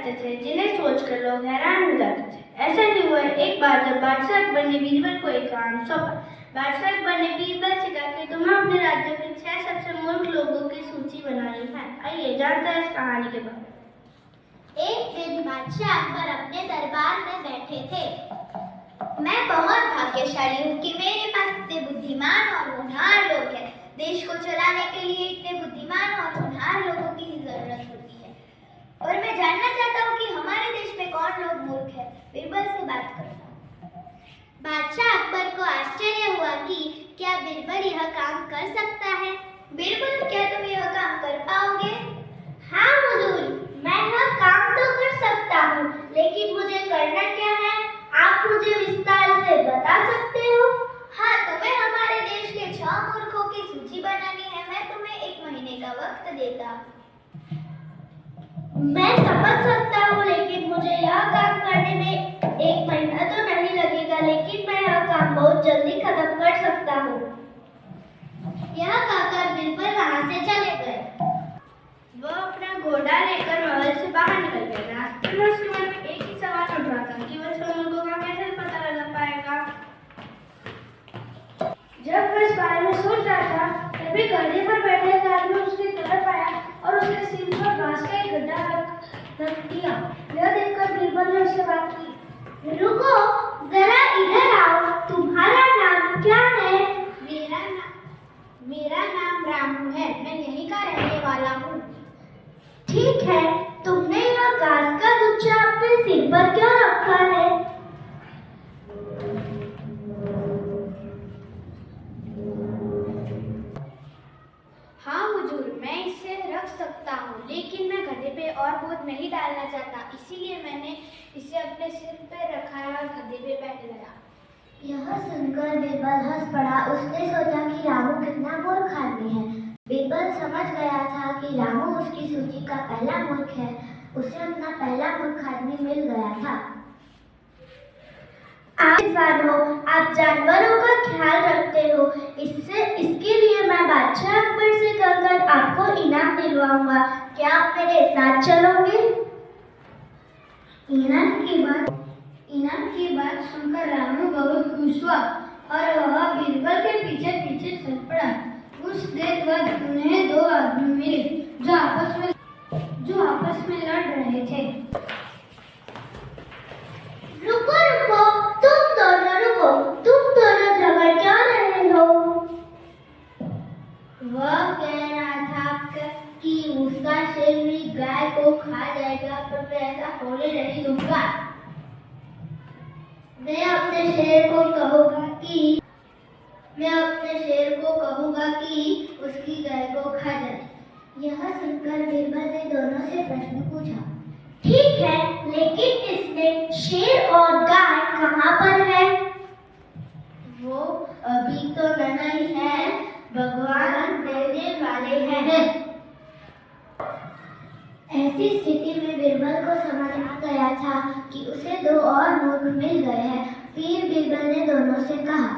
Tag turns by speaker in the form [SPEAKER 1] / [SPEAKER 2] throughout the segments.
[SPEAKER 1] करते थे जिन्हें सोचकर लोग हैरान हो जाते थे। ऐसा ही हुआ एक बार जब बादशाह अकबर ने बीरबल को एक काम सौंपा। बादशाह अकबर ने बीरबल से कहा कि तुम्हें अपने राज्य के 6 सबसे मूर्ख लोगों की सूची बनानी है। आइए जानते हैं इस कहानी के बारे में।
[SPEAKER 2] एक दिन बादशाह अकबर अपने दरबार में बैठे थे। मैं बहुत भाग्यशाली हूँ कि मेरे पास इतने बुद्धिमान और होनहार लोग हैं। देश को चलाने के लिए इतने बुद्धिमान और होनहार लोगों की ही जरूरत होती है। और मैं जानना चाहता हूँ कि हमारे देश में कौन लोग मूर्ख है। बीरबल से बात करता हूँ। बादशाह अकबर को आश्चर्य हुआ कि क्या बीरबल यह काम कर सकता है। बीरबल, क्या तुम यह काम कर पाओगे? हाँ हुजूर, मैं यह काम तो कर सकता हूँ, लेकिन मुझे करना क्या है आप मुझे विस्तार से बता सकते हो? हाँ, तुम्हें हमारे देश के 6 मूर्खों की सूची बनानी है। मैं तुम्हें 1 महीने का वक्त देता हूँ। मैं समझ सकता हूँ, लेकिन मुझे यह काम करने में 1 महीना तो नहीं लगेगा, लेकिन मैं यह काम बहुत जल्दी खत्म कर सकता हूँ। यह कहकर बीरबल वहाँ से चले गए।
[SPEAKER 1] वो अपना घोड़ा लेकर महल से बाहर निकल गए। रास्ते में उसके मन में एक ही सवाल उठ रहा था कि वह 6 मूर्खों का कैसे पता लगा पाएगा। जब वह इस बारे में सोच रहा था, तभी गधे पर बैठे एक आदमी उसकी तरफ आया और उसके सिर पर घास का एक गड्ढा रख दिया। यह देखकर बीरबल ने उससे बात की।
[SPEAKER 2] रुको, जरा इधर आओ। तुम्हारा नाम क्या है? मेरा नाम रामू है। मैं यहीं का रहने वाला हूँ। ठीक है, तुमने यह घास का गुच्छा अपने सिर पर क्यों रखा है?
[SPEAKER 1] हाँ हुजूर, मैं इसे रख सकता हूँ, लेकिन मैं गधे पे और बोझ नहीं डालना चाहता, इसीलिए मैंने इसे अपने सिर पे रखा है और गधे पे बैठ गया।
[SPEAKER 2] यह सुनकर बीरबल हंस पड़ा। उसने सोचा कि रामू कितना मूर्ख आदमी है। बीरबल समझ गया था कि रामू उसकी सूची का पहला मूर्ख है। उसे अपना पहला मूर्ख आदमी मिल गया था। आप जानवरों का ख्याल रखते हो, इसके लिए मैं बादशाह अकबर से कहकर आपको इनाम दिलवाऊंगा। क्या आप मेरे साथ चलोगे?
[SPEAKER 1] इनाम की बात सुनकर रामू बहुत खुश हुआ और वह बीरबल के पीछे पीछे चल पड़ा। कुछ देर बाद उन्हें 2 आदमी मिले जो आपस में लड़ रहे थे।
[SPEAKER 2] रुको, तुम दोनों झगड़ क्यों रहे हो? वह कह रहा था कि उसका शेर मेरी गाय को खा जाएगा, पर मैं ऐसा होने नहीं दूंगा। मैं अपने शेर को कहूंगा कि उसकी गाय को खा जाए। यह सुनकर बीरबल ने दोनों से प्रश्न पूछा। ठीक है, लेकिन इसमें शेर और गाय कहाँ पर है? वो अभी तो नहीं है, भगवान देने वाले हैं। ऐसी स्थिति में बीरबल को समझ आ गया था कि उसे 2 और मूर्ख मिल गए हैं। फिर बीरबल ने दोनों से कहा,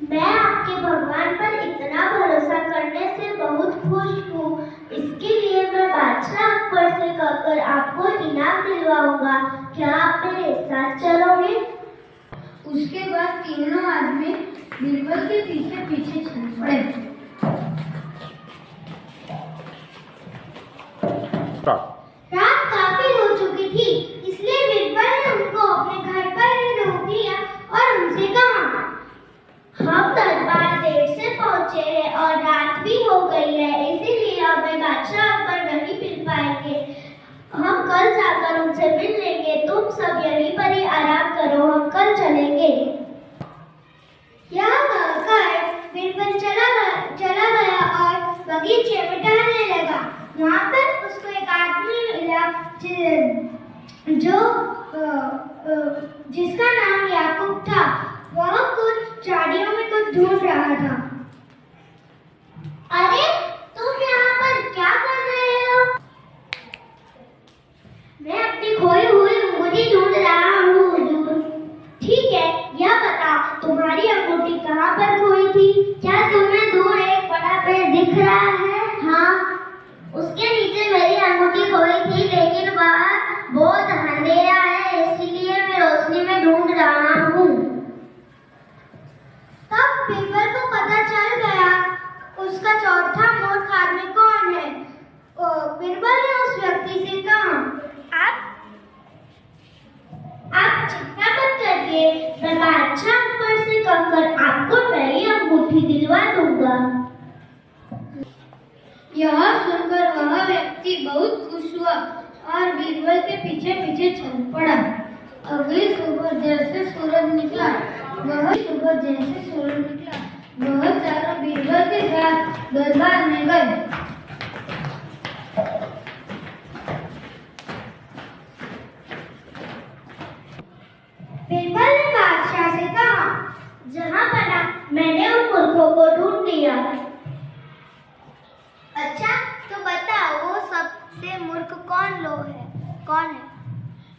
[SPEAKER 2] मैं आपके भगवान पर इतना भरोसा करने से बहुत खुश हूँ। इसके लिए मैं बादशाह अकबर से कहकर आपको इनाम दिलवाऊंगा। क्या आप मेरे साथ चलोगे?
[SPEAKER 1] उसके बाद तीनों आदमी बीरबल के पीछे पीछे चल पड़े।
[SPEAKER 2] रात काफी हो चुकी थी, इसलिए बीरबल ने उनको अपने घर पर ही रोक लिया और उनसे कहा, हम दरबार देर से पहुंचे हैं और रात भी हो गई है, इसीलिए हमें बादशाह अकबर नहीं मिल पाएंगे। हम कल जाकर उनसे मिल लेंगे। तुम सब यहीं पर ही आराम करो, हम कल चलेंगे। यह कहकर बीरबल चला गया और बगीचे में टहलने लगा। वहाँ पर उसको एक आदमी मिला जिसका नाम याकूब था। वह कुछ झाड़ियों में कुछ ढूंढ रहा था। अरे, तुम यहाँ पर क्या कर रहे हो? मैं अपनी खोई हुई अंगूठी ढूंढ रहा हूँ हुजूर। ठीक है, यह बता तुम्हारी अंगूठी कहाँ पर खोई थी? क्या तुम्हें दूर एक बड़ा पेड़ दिख रहा है? हाँ, उसके नीचे मेरी अंगूठी खोई थी, लेकिन वह
[SPEAKER 1] का चौथा मूर्ख आदमी कौन है? बीरबल ने उस व्यक्ति से कहा, आप चिंता मत करिए, मैं बादशाह अकबर से कहकर आपको नई अंगूठी दिलवा दूंगा। यह सुनकर वह व्यक्ति बहुत खुश हुआ और बीरबल के पीछे पीछे चल पड़ा। अगली सुबह जैसे सूरज निकला, वह चारों बीरबल के साथ दरबार में गए। बीरबल ने बादशाह से कहा, जहां बना मैंने उन मूर्खों को ढूंढ लिया।
[SPEAKER 2] अच्छा, तो बताओ वो सबसे मूर्ख कौन है?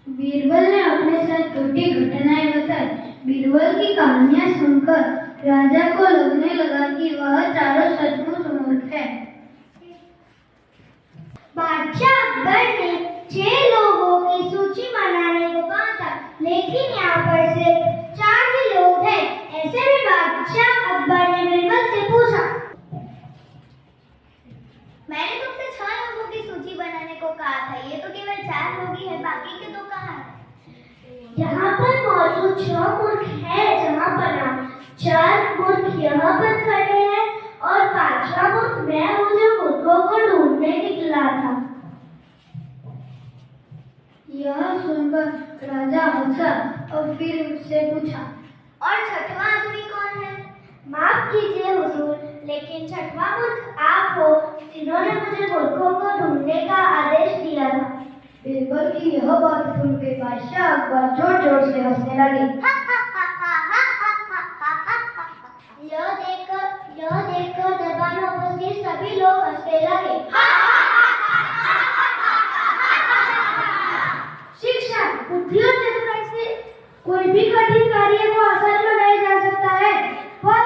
[SPEAKER 1] बीरबल ने अपने साथ छोटी घटनाएं बताई। बीरबल की कहानियां सुनकर राजा को लगने लगा कि वह चारों सचमुच मूर्ख है। बादशाह अकबर ने 6 लोगों की सूची बनाने को कहा था, लेकिन यहाँ पर सिर्फ 4 ही लोग हैं। ऐसे में बादशाह अकबर ने बीरबल से पूछा,
[SPEAKER 2] मैंने तुमसे 6 लोगों की सूची बनाने को कहा था, ये तो केवल 4 लोग ही हैं, बाकी के 2 कहाँ हैं?
[SPEAKER 1] यहाँ पर मौजूद 6 मूर्ख है, जहाँ पर 4 मूर्ख यहाँ पर खड़े हैं और 5वां मूर्ख मैं हूँ जो मूर्खों को ढूंढने निकला था। यह सुनकर राजा हंसा और फिर उससे पूछा,
[SPEAKER 2] और 6वां आदमी कौन है?
[SPEAKER 1] माफ कीजिए हुजूर, लेकिन 6वां मूर्ख आप हो, जिन्होंने मुझे मूर्खों को ढूंढने का आदेश दिया था। बीरबल की यह बात सुनकर बादशाह अकबर जोर जोर से हंसने लगे। यह देखकर दरबार में उपस्थित सभी लोग हंसने लगे। शिक्षा, बुद्धि और चतुराई से कोई भी कठिन कार्य को आसान बनाया जा सकता है। वह